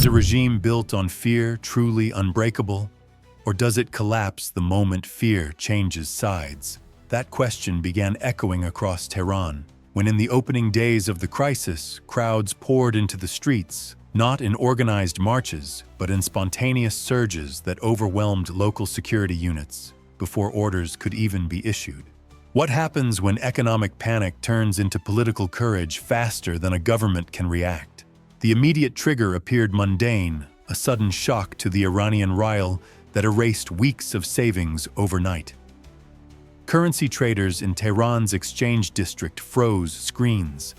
Is a regime built on fear truly unbreakable, or does it collapse the moment fear changes sides? That question began echoing across Tehran when, in the opening days of the crisis, crowds poured into the streets, not in organized marches, but in spontaneous surges that overwhelmed local security units before orders could even be issued. What happens when economic panic turns into political courage faster than a government can react? The immediate trigger appeared mundane, a sudden shock to the Iranian rial that erased weeks of savings overnight. Currency traders in Tehran's exchange district froze screens.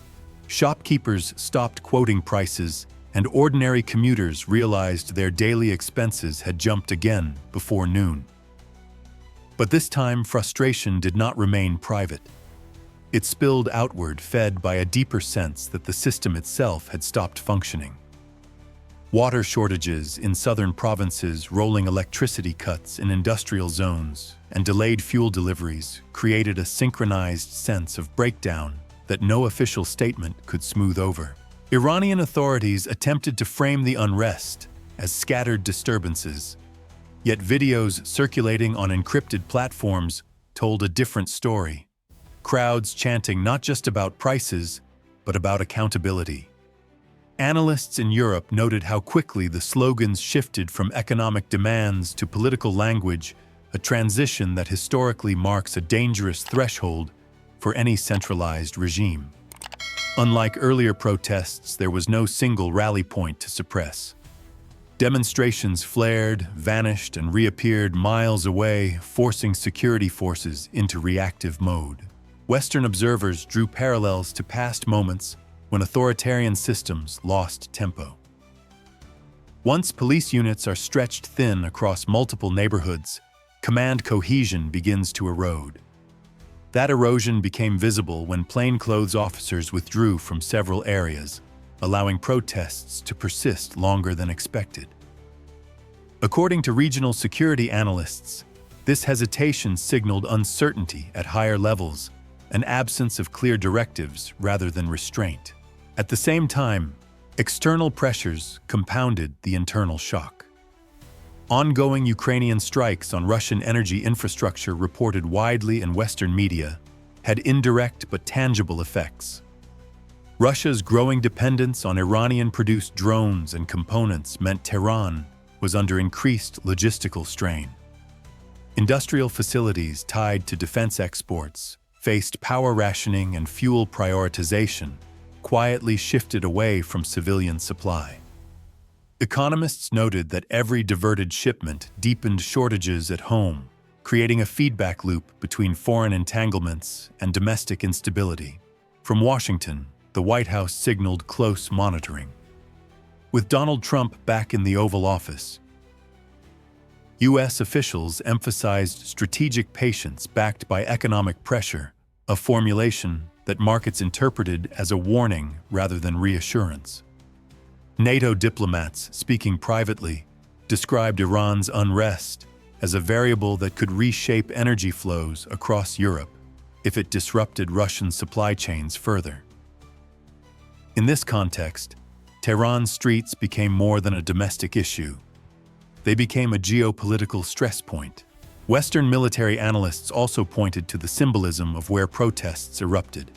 Shopkeepers stopped quoting prices, and ordinary commuters realized their daily expenses had jumped again before noon. But this time, frustration did not remain private. It spilled outward, fed by a deeper sense that the system itself had stopped functioning. Water shortages in southern provinces, rolling electricity cuts in industrial zones, and delayed fuel deliveries created a synchronized sense of breakdown that no official statement could smooth over. Iranian authorities attempted to frame the unrest as scattered disturbances, yet videos circulating on encrypted platforms told a different story. Crowds chanting not just about prices, but about accountability. Analysts in Europe noted how quickly the slogans shifted from economic demands to political language, a transition that historically marks a dangerous threshold for any centralized regime. Unlike earlier protests, there was no single rally point to suppress. Demonstrations flared, vanished, and reappeared miles away, forcing security forces into reactive mode. Western observers drew parallels to past moments when authoritarian systems lost tempo. Once police units are stretched thin across multiple neighborhoods, command cohesion begins to erode. That erosion became visible when plainclothes officers withdrew from several areas, allowing protests to persist longer than expected. According to regional security analysts, this hesitation signaled uncertainty at higher levels, an absence of clear directives rather than restraint. At the same time, external pressures compounded the internal shock. Ongoing Ukrainian strikes on Russian energy infrastructure, reported widely in Western media, had indirect but tangible effects. Russia's growing dependence on Iranian-produced drones and components meant Tehran was under increased logistical strain. Industrial facilities tied to defense exports faced power rationing and fuel prioritization, quietly shifted away from civilian supply. Economists noted that every diverted shipment deepened shortages at home, creating a feedback loop between foreign entanglements and domestic instability. From Washington, the White House signaled close monitoring. With Donald Trump back in the Oval Office, U.S. officials emphasized strategic patience backed by economic pressure, a formulation that markets interpreted as a warning rather than reassurance. NATO diplomats, speaking privately, described Iran's unrest as a variable that could reshape energy flows across Europe if it disrupted Russian supply chains further. In this context, Tehran's streets became more than a domestic issue. They became a geopolitical stress point. Western military analysts also pointed to the symbolism of where protests erupted.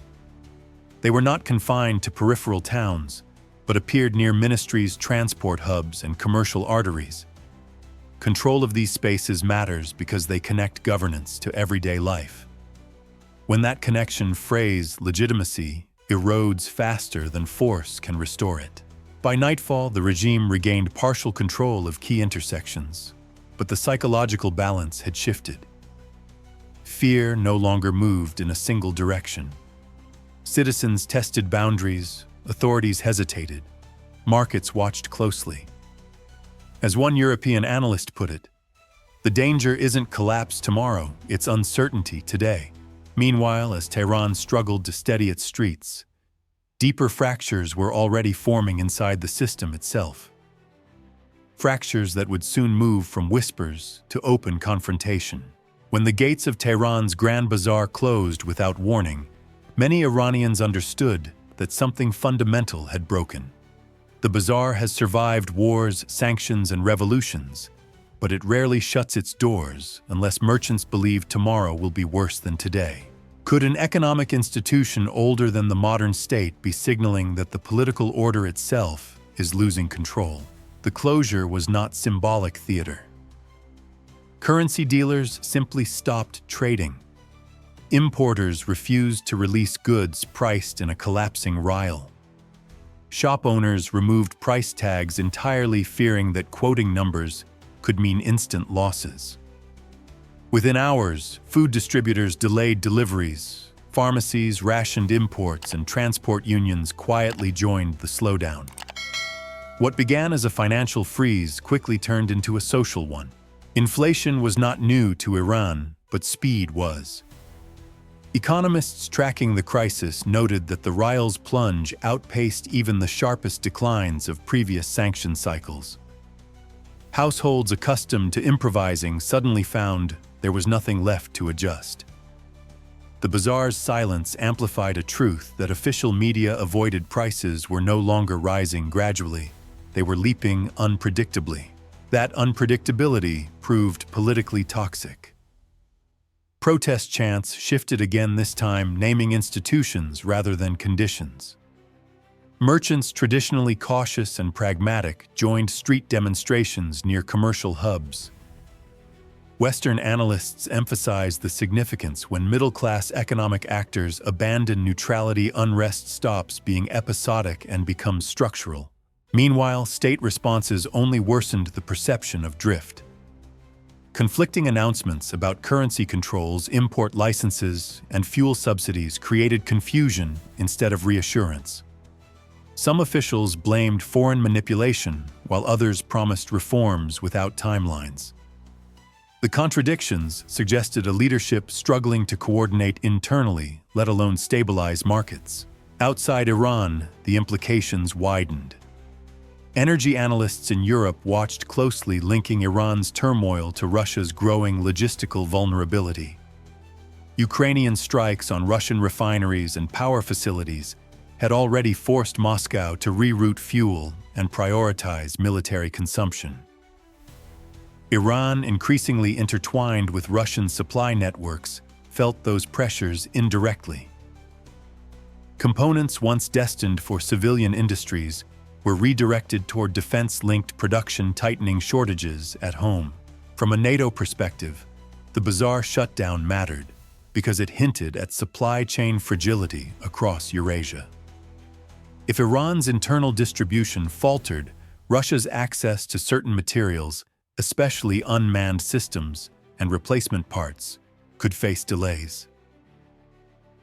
They were not confined to peripheral towns, but appeared near ministries, transport hubs, and commercial arteries. Control of these spaces matters because they connect governance to everyday life. When that connection frays, legitimacy erodes faster than force can restore it. By nightfall, the regime regained partial control of key intersections, but the psychological balance had shifted. Fear no longer moved in a single direction. Citizens tested boundaries, authorities hesitated, markets watched closely. As one European analyst put it, the danger isn't collapse tomorrow, it's uncertainty today. Meanwhile, as Tehran struggled to steady its streets, deeper fractures were already forming inside the system itself. Fractures that would soon move from whispers to open confrontation. When the gates of Tehran's Grand Bazaar closed without warning, many Iranians understood that something fundamental had broken. The bazaar has survived wars, sanctions, and revolutions, but it rarely shuts its doors unless merchants believe tomorrow will be worse than today. Could an economic institution older than the modern state be signaling that the political order itself is losing control? The closure was not symbolic theater. Currency dealers simply stopped trading. Importers refused to release goods priced in a collapsing rial. Shop owners removed price tags entirely, fearing that quoting numbers could mean instant losses. Within hours, food distributors delayed deliveries, pharmacies rationed imports, and transport unions quietly joined the slowdown. What began as a financial freeze quickly turned into a social one. Inflation was not new to Iran, but speed was. Economists tracking the crisis noted that the rial's plunge outpaced even the sharpest declines of previous sanction cycles. Households accustomed to improvising suddenly found there was nothing left to adjust. The bazaar's silence amplified a truth that official media avoided: prices were no longer rising gradually, they were leaping unpredictably. That unpredictability proved politically toxic. Protest chants shifted again, this time naming institutions rather than conditions. Merchants, traditionally cautious and pragmatic, joined street demonstrations near commercial hubs. Western analysts emphasized the significance when middle-class economic actors abandon neutrality. Unrest stops being episodic and becomes structural. Meanwhile, state responses only worsened the perception of drift. Conflicting announcements about currency controls, import licenses, and fuel subsidies created confusion instead of reassurance. Some officials blamed foreign manipulation, while others promised reforms without timelines. The contradictions suggested a leadership struggling to coordinate internally, let alone stabilize markets. Outside Iran, the implications widened. Energy analysts in Europe watched closely, linking Iran's turmoil to Russia's growing logistical vulnerability. Ukrainian strikes on Russian refineries and power facilities had already forced Moscow to reroute fuel and prioritize military consumption. Iran, increasingly intertwined with Russian supply networks, felt those pressures indirectly. Components once destined for civilian industries were redirected toward defense-linked production, tightening shortages at home. From a NATO perspective, the bazaar shutdown mattered because it hinted at supply chain fragility across Eurasia. If Iran's internal distribution faltered, Russia's access to certain materials, especially unmanned systems and replacement parts, could face delays.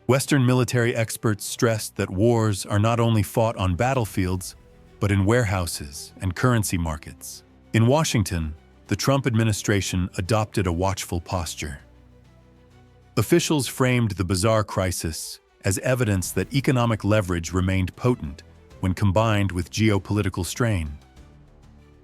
Western military experts stressed that wars are not only fought on battlefields, but in warehouses and currency markets. In Washington, the Trump administration adopted a watchful posture. Officials framed the bazaar crisis as evidence that economic leverage remained potent when combined with geopolitical strain.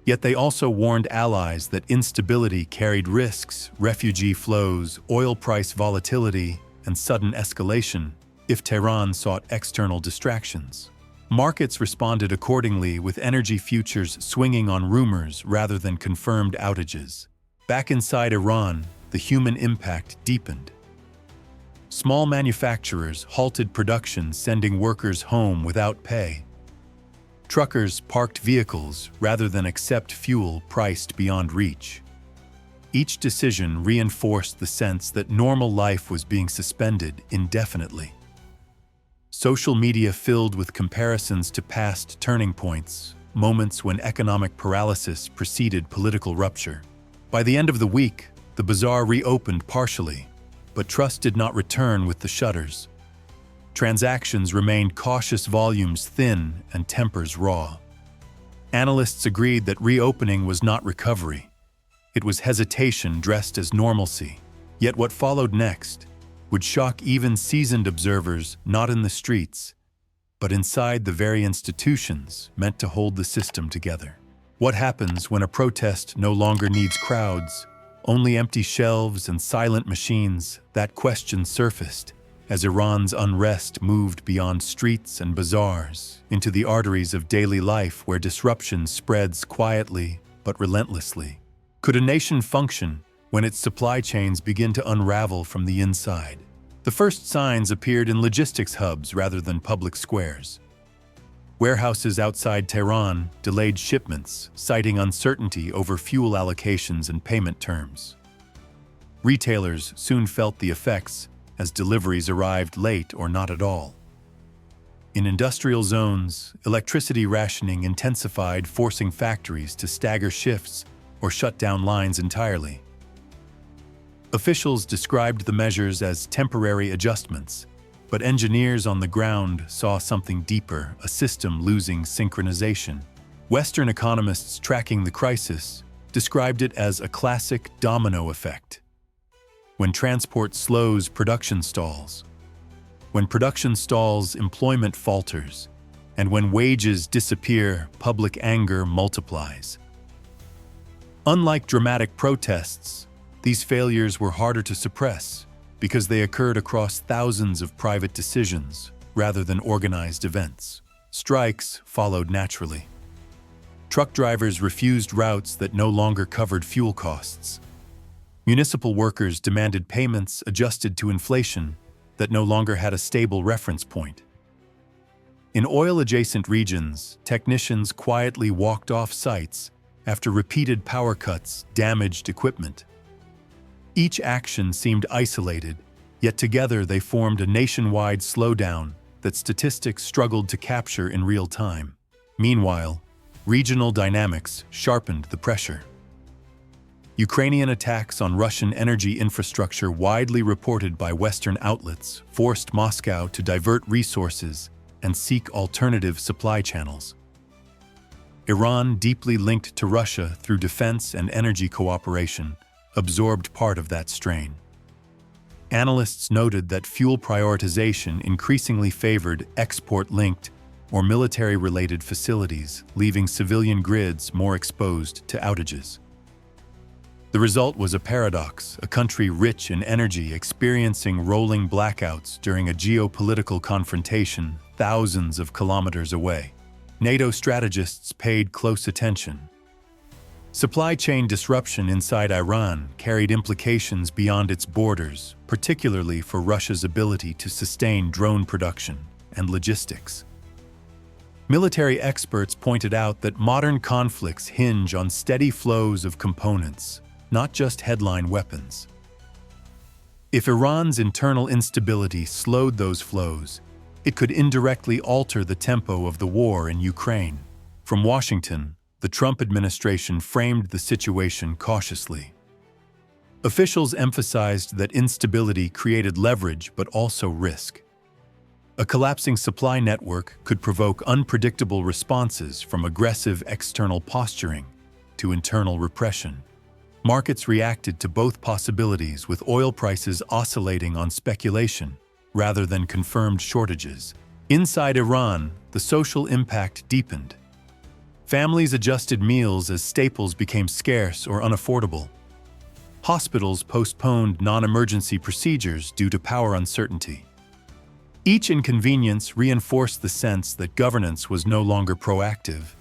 Yet they also warned allies that instability carried risks: refugee flows, oil price volatility, and sudden escalation if Tehran sought external distractions. Markets responded accordingly, with energy futures swinging on rumors rather than confirmed outages. Back inside Iran, the human impact deepened. Small manufacturers halted production, sending workers home without pay. Truckers parked vehicles rather than accept fuel priced beyond reach. Each decision reinforced the sense that normal life was being suspended indefinitely. Social media filled with comparisons to past turning points, moments when economic paralysis preceded political rupture. By the end of the week, the bazaar reopened partially, but trust did not return with the shutters. Transactions remained cautious, volumes thin, and tempers raw. Analysts agreed that reopening was not recovery. It was hesitation dressed as normalcy. Yet what followed next would shock even seasoned observers, not in the streets, but inside the very institutions meant to hold the system together. What happens when a protest no longer needs crowds, only empty shelves and silent machines? That question surfaced as Iran's unrest moved beyond streets and bazaars into the arteries of daily life where disruption spreads quietly but relentlessly. Could a nation function when its supply chains begin to unravel from the inside? The first signs appeared in logistics hubs rather than public squares. Warehouses outside Tehran delayed shipments, citing uncertainty over fuel allocations and payment terms. Retailers soon felt the effects as deliveries arrived late or not at all. In industrial zones, electricity rationing intensified, forcing factories to stagger shifts or shut down lines entirely. Officials described the measures as temporary adjustments, but engineers on the ground saw something deeper, a system losing synchronization. Western economists tracking the crisis described it as a classic domino effect. When transport slows, production stalls. When production stalls, employment falters. And when wages disappear, public anger multiplies. Unlike dramatic protests, these failures were harder to suppress because they occurred across thousands of private decisions rather than organized events. Strikes followed naturally. Truck drivers refused routes that no longer covered fuel costs. Municipal workers demanded payments adjusted to inflation that no longer had a stable reference point. In oil-adjacent regions, technicians quietly walked off sites after repeated power cuts damaged equipment. Each action seemed isolated, yet together they formed a nationwide slowdown that statistics struggled to capture in real time. Meanwhile, regional dynamics sharpened the pressure. Ukrainian attacks on Russian energy infrastructure, widely reported by Western outlets, forced Moscow to divert resources and seek alternative supply channels. Iran, deeply linked to Russia through defense and energy cooperation, absorbed part of that strain. Analysts noted that fuel prioritization increasingly favored export-linked or military-related facilities, leaving civilian grids more exposed to outages. The result was a paradox, a country rich in energy experiencing rolling blackouts during a geopolitical confrontation thousands of kilometers away. NATO strategists paid close attention. Supply chain disruption inside Iran carried implications beyond its borders, particularly for Russia's ability to sustain drone production and logistics. Military experts pointed out that modern conflicts hinge on steady flows of components, not just headline weapons. If Iran's internal instability slowed those flows, it could indirectly alter the tempo of the war in Ukraine. From Washington, the Trump administration framed the situation cautiously. Officials emphasized that instability created leverage but also risk. A collapsing supply network could provoke unpredictable responses, from aggressive external posturing to internal repression. Markets reacted to both possibilities, with oil prices oscillating on speculation rather than confirmed shortages. Inside Iran, the social impact deepened. Families adjusted meals as staples became scarce or unaffordable. Hospitals postponed non-emergency procedures due to power uncertainty. Each inconvenience reinforced the sense that governance was no longer proactive,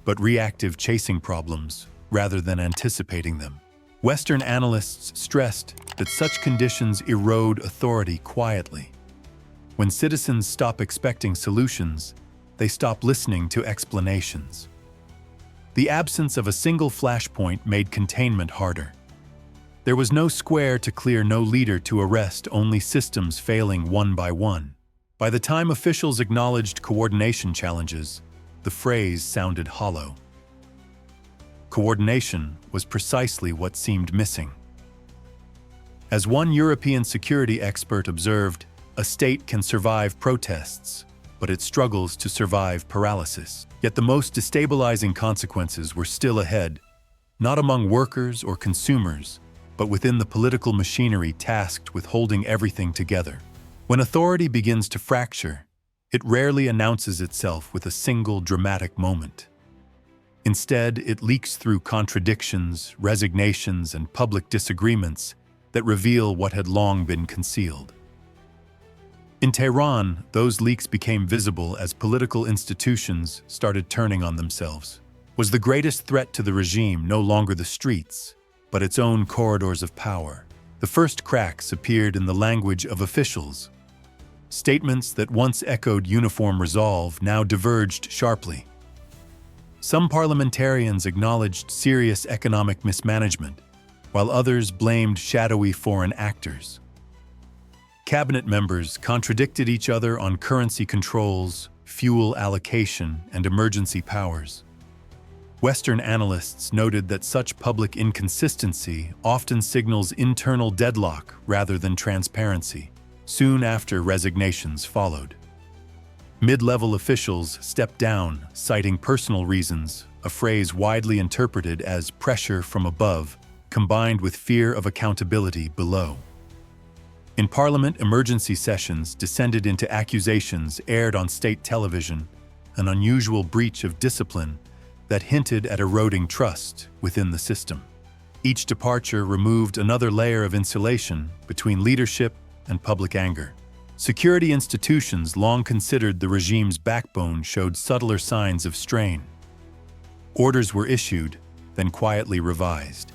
but reactive, chasing problems rather than anticipating them. Western analysts stressed that such conditions erode authority quietly. When citizens stop expecting solutions, they stop listening to explanations. The absence of a single flashpoint made containment harder. There was no square to clear, no leader to arrest, only systems failing one by one. By the time officials acknowledged coordination challenges, the phrase sounded hollow. Coordination was precisely what seemed missing. As one European security expert observed, a state can survive protests, but it struggles to survive paralysis. Yet the most destabilizing consequences were still ahead, not among workers or consumers, but within the political machinery tasked with holding everything together. When authority begins to fracture, it rarely announces itself with a single dramatic moment. Instead, it leaks through contradictions, resignations, and public disagreements that reveal what had long been concealed. In Tehran, those leaks became visible as political institutions started turning on themselves. Was the greatest threat to the regime no longer the streets, but its own corridors of power? The first cracks appeared in the language of officials. Statements that once echoed uniform resolve now diverged sharply. Some parliamentarians acknowledged serious economic mismanagement, while others blamed shadowy foreign actors. Cabinet members contradicted each other on currency controls, fuel allocation, and emergency powers. Western analysts noted that such public inconsistency often signals internal deadlock rather than transparency. Soon after, resignations followed. Mid-level officials stepped down, citing personal reasons, a phrase widely interpreted as pressure from above, combined with fear of accountability below. In Parliament, emergency sessions descended into accusations aired on state television, an unusual breach of discipline that hinted at eroding trust within the system. Each departure removed another layer of insulation between leadership and public anger. Security institutions long considered the regime's backbone showed subtler signs of strain. Orders were issued, then quietly revised.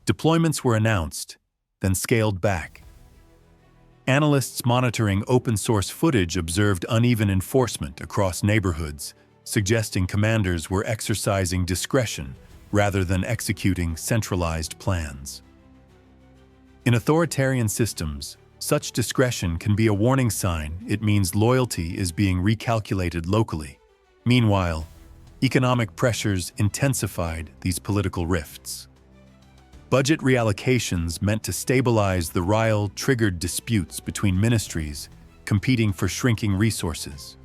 Deployments were announced, then scaled back. Analysts monitoring open-source footage observed uneven enforcement across neighborhoods, suggesting commanders were exercising discretion rather than executing centralized plans. In authoritarian systems, such discretion can be a warning sign. It means loyalty is being recalculated locally. Meanwhile, economic pressures intensified these political rifts. Budget reallocations meant to stabilize the triggered disputes between ministries competing for shrinking resources.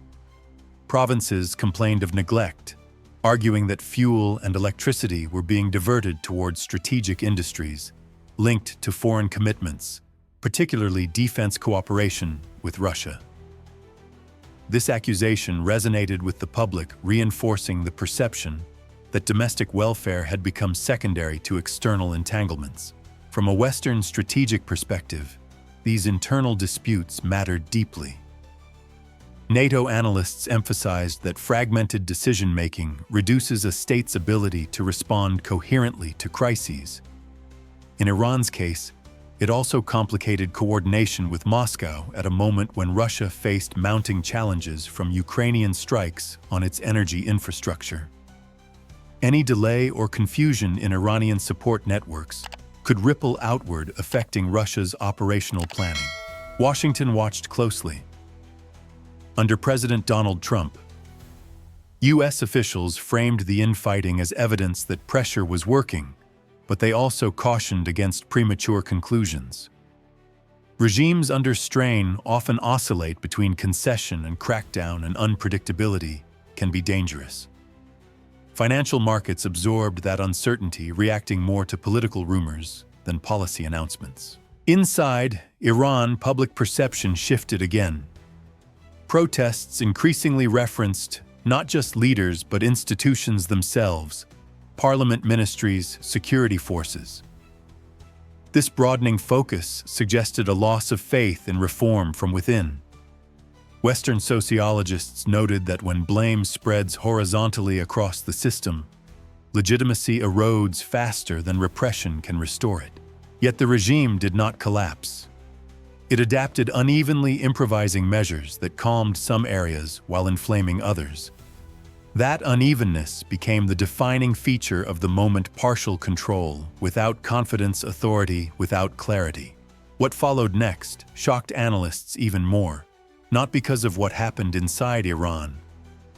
Provinces complained of neglect, arguing that fuel and electricity were being diverted towards strategic industries linked to foreign commitments, particularly defense cooperation with Russia. This accusation resonated with the public, reinforcing the perception that domestic welfare had become secondary to external entanglements. From a Western strategic perspective, these internal disputes mattered deeply. NATO analysts emphasized that fragmented decision-making reduces a state's ability to respond coherently to crises. In Iran's case, it also complicated coordination with Moscow at a moment when Russia faced mounting challenges from Ukrainian strikes on its energy infrastructure. Any delay or confusion in Iranian support networks could ripple outward, affecting Russia's operational planning. Washington watched closely. Under President Donald Trump, U.S. officials framed the infighting as evidence that pressure was working, but they also cautioned against premature conclusions. Regimes under strain often oscillate between concession and crackdown, and unpredictability can be dangerous. Financial markets absorbed that uncertainty, reacting more to political rumors than policy announcements. Inside Iran, public perception shifted again. Protests increasingly referenced not just leaders but institutions themselves, parliament ministries, security forces. This broadening focus suggested a loss of faith in reform from within. Western sociologists noted that when blame spreads horizontally across the system, legitimacy erodes faster than repression can restore it. Yet the regime did not collapse. It adapted unevenly, improvising measures that calmed some areas while inflaming others. That unevenness became the defining feature of the moment: partial control, without confidence, authority without clarity. What followed next shocked analysts even more, not because of what happened inside Iran,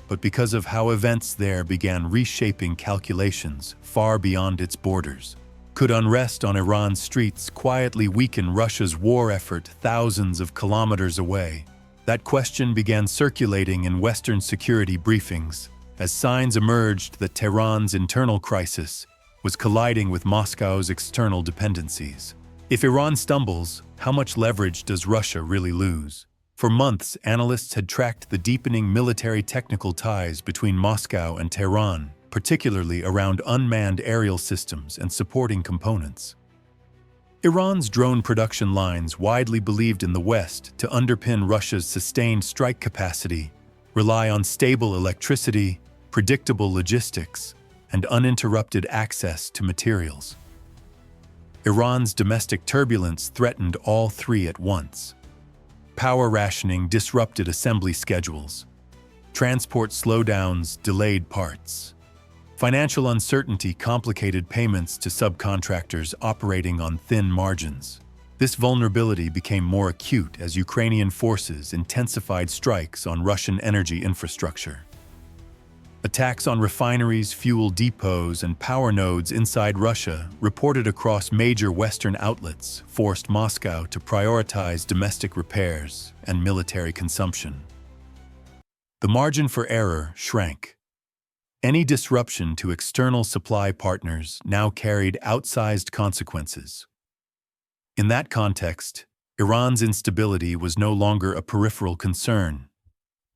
but because of how events there began reshaping calculations far beyond its borders. Could unrest on Iran's streets quietly weaken Russia's war effort thousands of kilometers away? That question began circulating in Western security briefings as signs emerged that Tehran's internal crisis was colliding with Moscow's external dependencies. If Iran stumbles, how much leverage does Russia really lose? For months, analysts had tracked the deepening military-technical ties between Moscow and Tehran, particularly around unmanned aerial systems and supporting components. Iran's drone production lines, widely believed in the West to underpin Russia's sustained strike capacity, rely on stable electricity, predictable logistics, and uninterrupted access to materials. Iran's domestic turbulence threatened all three at once. Power rationing disrupted assembly schedules. Transport slowdowns delayed parts. Financial uncertainty complicated payments to subcontractors operating on thin margins. This vulnerability became more acute as Ukrainian forces intensified strikes on Russian energy infrastructure. Attacks on refineries, fuel depots, and power nodes inside Russia, reported across major Western outlets, forced Moscow to prioritize domestic repairs and military consumption. The margin for error shrank. Any disruption to external supply partners now carried outsized consequences. In that context, Iran's instability was no longer a peripheral concern.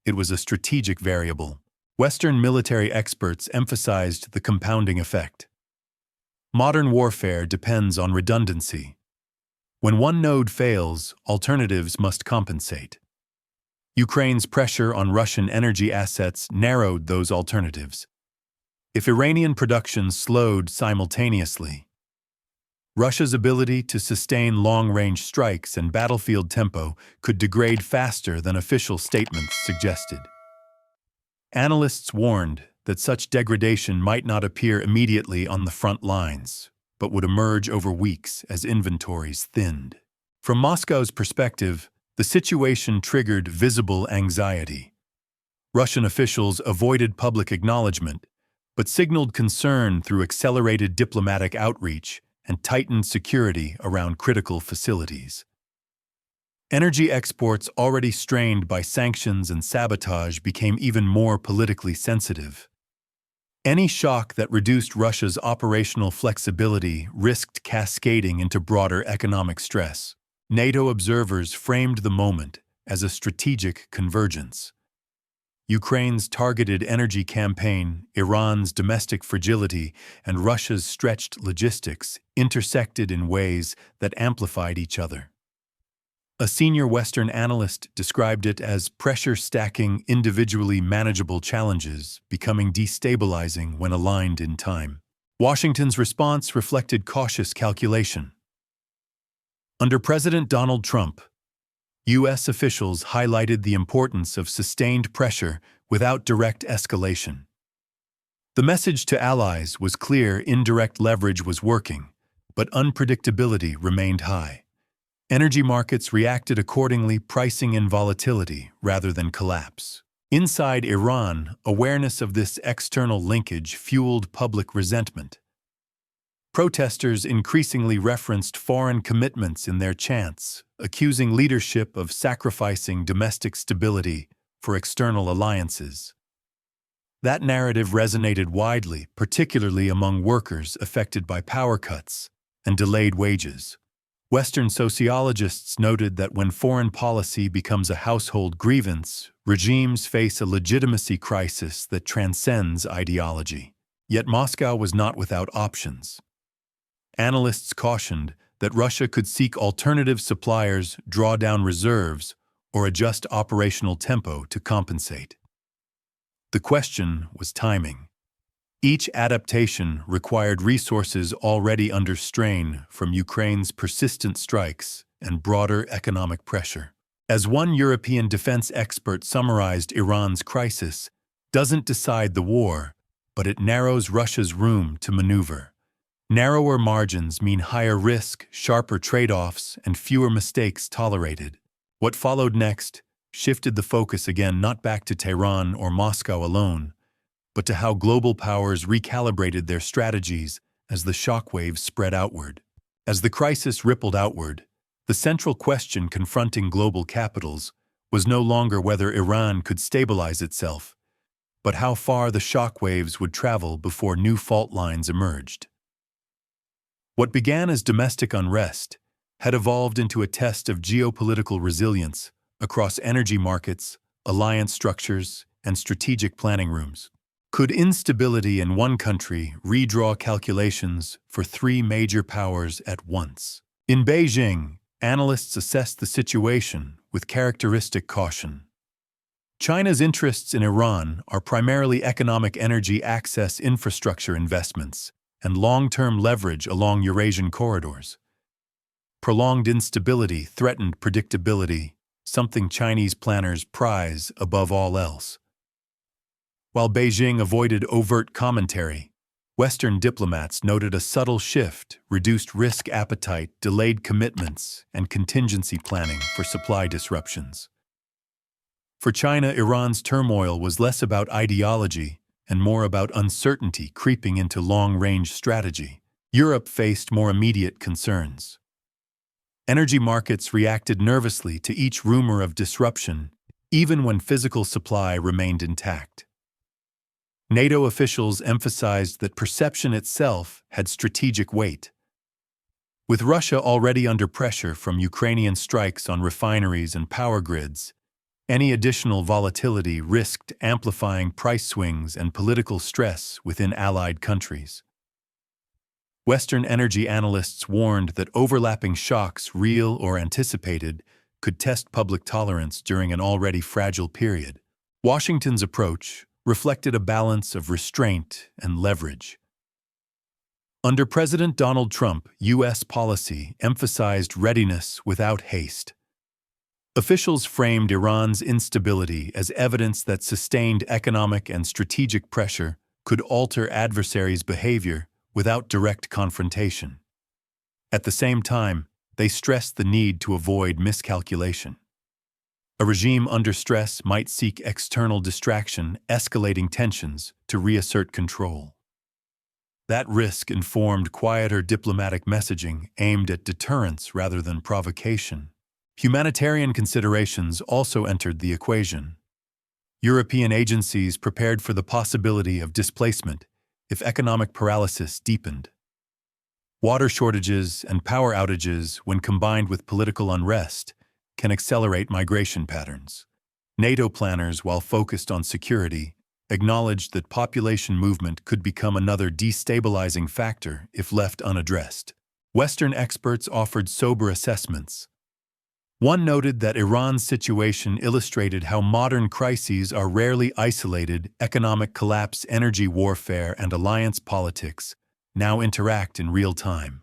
It was a strategic variable. Western military experts emphasized the compounding effect. Modern warfare depends on redundancy. When one node fails, alternatives must compensate. Ukraine's pressure on Russian energy assets narrowed those alternatives. If Iranian production slowed simultaneously, Russia's ability to sustain long-range strikes and battlefield tempo could degrade faster than official statements suggested. Analysts warned that such degradation might not appear immediately on the front lines, but would emerge over weeks as inventories thinned. From Moscow's perspective, the situation triggered visible anxiety. Russian officials avoided public acknowledgement, but signaled concern through accelerated diplomatic outreach and tightened security around critical facilities. Energy exports already strained by sanctions and sabotage became even more politically sensitive. Any shock that reduced Russia's operational flexibility risked cascading into broader economic stress. NATO observers framed the moment as a strategic convergence. Ukraine's targeted energy campaign, Iran's domestic fragility, and Russia's stretched logistics intersected in ways that amplified each other. A senior Western analyst described it as pressure-stacking individually manageable challenges becoming destabilizing when aligned in time. Washington's response reflected cautious calculation. Under President Donald Trump, U.S. officials highlighted the importance of sustained pressure without direct escalation. The message to allies was clear: indirect leverage was working, but unpredictability remained high. Energy markets reacted accordingly, pricing in volatility rather than collapse. Inside Iran, awareness of this external linkage fueled public resentment. Protesters increasingly referenced foreign commitments in their chants, accusing leadership of sacrificing domestic stability for external alliances. That narrative resonated widely, particularly among workers affected by power cuts and delayed wages. Western sociologists noted that when foreign policy becomes a household grievance, regimes face a legitimacy crisis that transcends ideology. Yet Moscow was not without options. Analysts cautioned that Russia could seek alternative suppliers, draw down reserves, or adjust operational tempo to compensate. The question was timing. Each adaptation required resources already under strain from Ukraine's persistent strikes and broader economic pressure. As one European defense expert summarized Iran's crisis, doesn't decide the war, but it narrows Russia's room to maneuver. Narrower margins mean higher risk, sharper trade-offs, and fewer mistakes tolerated. What followed next shifted the focus again not back to Tehran or Moscow alone, but to how global powers recalibrated their strategies as the shockwaves spread outward. As the crisis rippled outward, the central question confronting global capitals was no longer whether Iran could stabilize itself, but how far the shockwaves would travel before new fault lines emerged. What began as domestic unrest had evolved into a test of geopolitical resilience across energy markets, alliance structures, and strategic planning rooms. Could instability in one country redraw calculations for three major powers at once? In Beijing, analysts assess the situation with characteristic caution. China's interests in Iran are primarily economic energy access infrastructure investments and long-term leverage along Eurasian corridors. Prolonged instability threatened predictability, something Chinese planners prize above all else. While Beijing avoided overt commentary, Western diplomats noted a subtle shift, reduced risk appetite, delayed commitments, and contingency planning for supply disruptions. For China, Iran's turmoil was less about ideology and more about uncertainty creeping into long-range strategy. Europe faced more immediate concerns. Energy markets reacted nervously to each rumor of disruption, even when physical supply remained intact. NATO officials emphasized that perception itself had strategic weight. With Russia already under pressure from Ukrainian strikes on refineries and power grids, any additional volatility risked amplifying price swings and political stress within allied countries. Western energy analysts warned that overlapping shocks, real or anticipated, could test public tolerance during an already fragile period. Washington's approach reflected a balance of restraint and leverage. Under President Donald Trump, U.S. policy emphasized readiness without haste. Officials framed Iran's instability as evidence that sustained economic and strategic pressure could alter adversaries' behavior without direct confrontation. At the same time, they stressed the need to avoid miscalculation. A regime under stress might seek external distraction, escalating tensions to reassert control. That risk informed quieter diplomatic messaging aimed at deterrence rather than provocation. Humanitarian considerations also entered the equation. European agencies prepared for the possibility of displacement if economic paralysis deepened. Water shortages and power outages, when combined with political unrest, can accelerate migration patterns. NATO planners, while focused on security, acknowledged that population movement could become another destabilizing factor if left unaddressed. Western experts offered sober assessments. One noted that Iran's situation illustrated how modern crises are rarely isolated. Economic collapse, energy warfare, and alliance politics now interact in real time.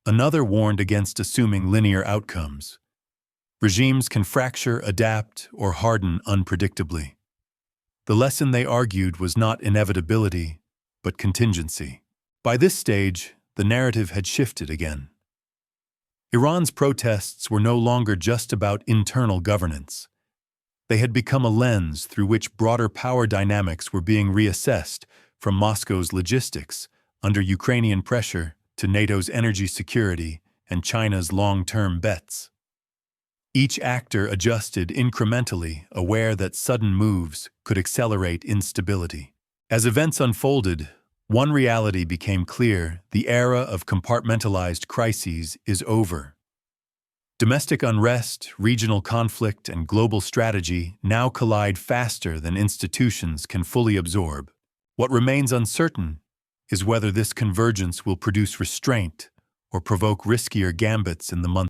Another warned against assuming linear outcomes. Regimes can fracture, adapt, or harden unpredictably. The lesson they argued was not inevitability, but contingency. By this stage, the narrative had shifted again. Iran's protests were no longer just about internal governance. They had become a lens through which broader power dynamics were being reassessed, from Moscow's logistics, under Ukrainian pressure, to NATO's energy security and China's long-term bets. Each actor adjusted incrementally, aware that sudden moves could accelerate instability. As events unfolded, one reality became clear: the era of compartmentalized crises is over. Domestic unrest, regional conflict, and global strategy now collide faster than institutions can fully absorb. What remains uncertain is whether this convergence will produce restraint or provoke riskier gambits in the months